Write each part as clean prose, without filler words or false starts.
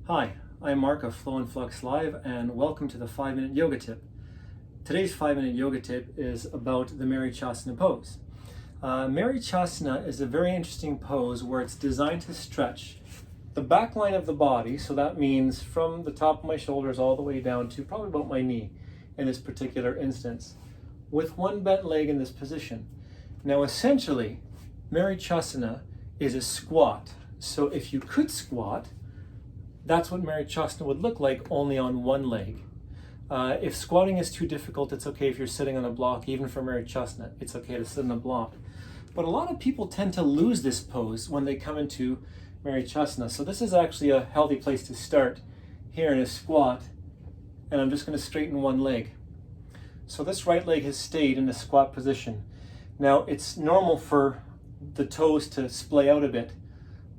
Hi, I'm Mark of Flow and Flux Live, and welcome to the 5-minute yoga tip. Today's 5-minute yoga tip is about the Marichyasana pose. Marichyasana is a very interesting pose where it's designed to stretch the back line of the body, so that means from the top of my shoulders all the way down to probably about my knee in this particular instance, with one bent leg in this position. Now essentially, Marichyasana is a squat. So if you could squat, that's what Marichyasana would look like, only on one leg. If squatting is too difficult, it's okay if you're sitting on a block. Even for Marichyasana, it's okay to sit on a block. But a lot of people tend to lose this pose when they come into Marichyasana. So this is actually a healthy place to start here in a squat. And I'm just going to straighten one leg. So this right leg has stayed in the squat position. Now it's normal for the toes to splay out a bit,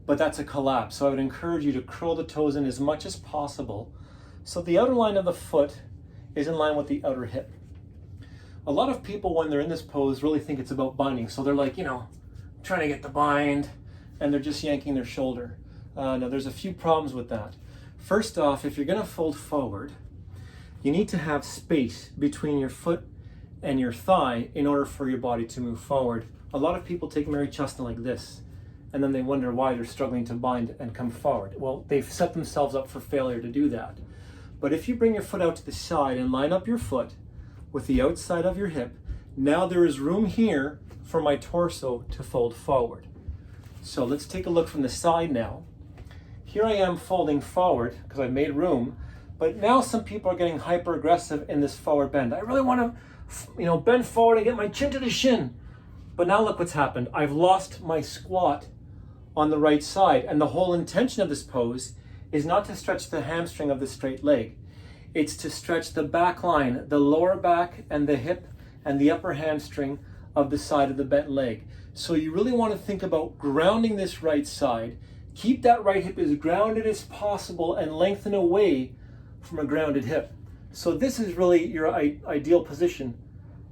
but that's a collapse. So I would encourage you to curl the toes in as much as possible so the outer line of the foot is in line with the outer hip. A lot of people, when they're in this pose, really think it's about binding. So they're like, trying to get the bind, and they're just yanking their shoulder. Now there's a few problems with that. First off, if you're gonna fold forward, you need to have space between your foot and your thigh in order for your body to move forward. A lot of people take Marichyasana like this, and then they wonder why they're struggling to bind and come forward. Well, they've set themselves up for failure to do that. But if you bring your foot out to the side and line up your foot with the outside of your hip, now there is room here for my torso to fold forward. So let's take a look from the side now. Here I am folding forward because I made room, but now some people are getting hyper aggressive in this forward bend. I really want to, bend forward and get my chin to the shin. But now look what's happened. I've lost my squat on the right side, and the whole intention of this pose is not to stretch the hamstring of the straight leg. It's to stretch the back line, the lower back and the hip and the upper hamstring of the side of the bent leg. So you really want to think about grounding this right side. Keep that right hip as grounded as possible and lengthen away from a grounded hip. So this is really your ideal position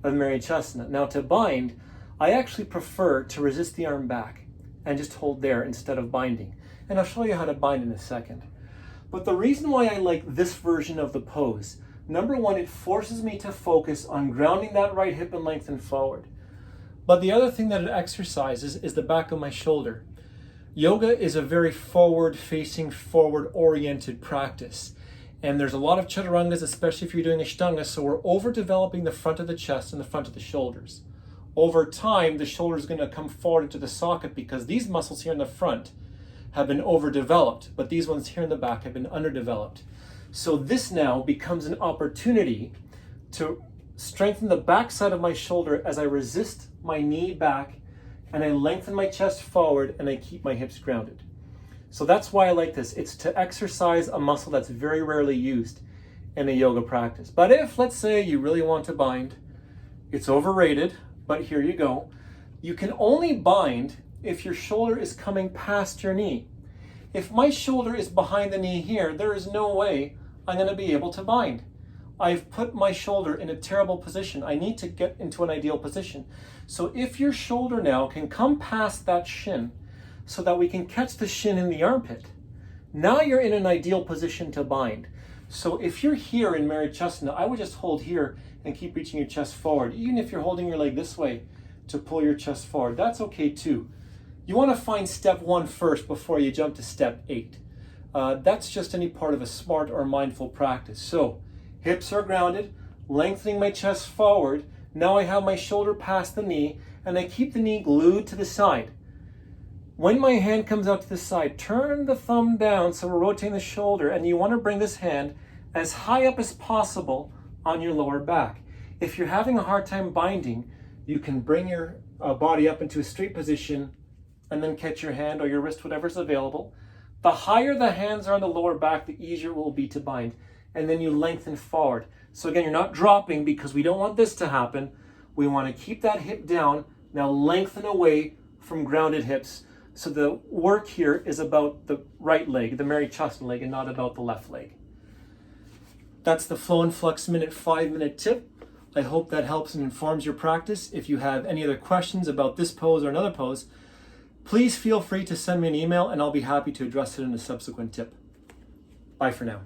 of Marichyasana. Now to bind, I actually prefer to resist the arm back and just hold there instead of binding. And I'll show you how to bind in a second. But the reason why I like this version of the pose, number one, it forces me to focus on grounding that right hip and lengthen forward. But the other thing that it exercises is the back of my shoulder. Yoga is a very forward-facing, forward-oriented practice. And there's a lot of chaturangas, especially if you're doing Ashtanga, so we're overdeveloping the front of the chest and the front of the shoulders. Over time, the shoulder is going to come forward into the socket because these muscles here in the front have been overdeveloped, but these ones here in the back have been underdeveloped. So this now becomes an opportunity to strengthen the back side of my shoulder as I resist my knee back and I lengthen my chest forward and I keep my hips grounded. So that's why I like this. It's to exercise a muscle that's very rarely used in a yoga practice. But if, let's say, you really want to bind, it's overrated, but here you go. You can only bind if your shoulder is coming past your knee. If my shoulder is behind the knee here, there is no way I'm going to be able to bind. I've put my shoulder in a terrible position. I need to get into an ideal position. So if your shoulder now can come past that shin so that we can catch the shin in the armpit, now you're in an ideal position to bind. So if you're here in Marichyasana, I would just hold here and keep reaching your chest forward. Even if you're holding your leg this way to pull your chest forward, that's okay too. You want to find step 1 first before you jump to step 8. That's just any part of a smart or mindful practice. So hips are grounded, lengthening my chest forward. Now I have my shoulder past the knee and I keep the knee glued to the side. When my hand comes out to the side, turn the thumb down so we're rotating the shoulder, and you want to bring this hand as high up as possible on your lower back. If you're having a hard time binding, you can bring your body up into a straight position and then catch your hand or your wrist, whatever's available. The higher the hands are on the lower back, the easier it will be to bind. And then you lengthen forward. So again, you're not dropping because we don't want this to happen. We want to keep that hip down. Now lengthen away from grounded hips. So the work here is about the right leg, the Marichyasana leg, and not about the left leg. That's the Flow and Flux Minute 5-minute tip. I hope that helps and informs your practice. If you have any other questions about this pose or another pose, please feel free to send me an email and I'll be happy to address it in a subsequent tip. Bye for now.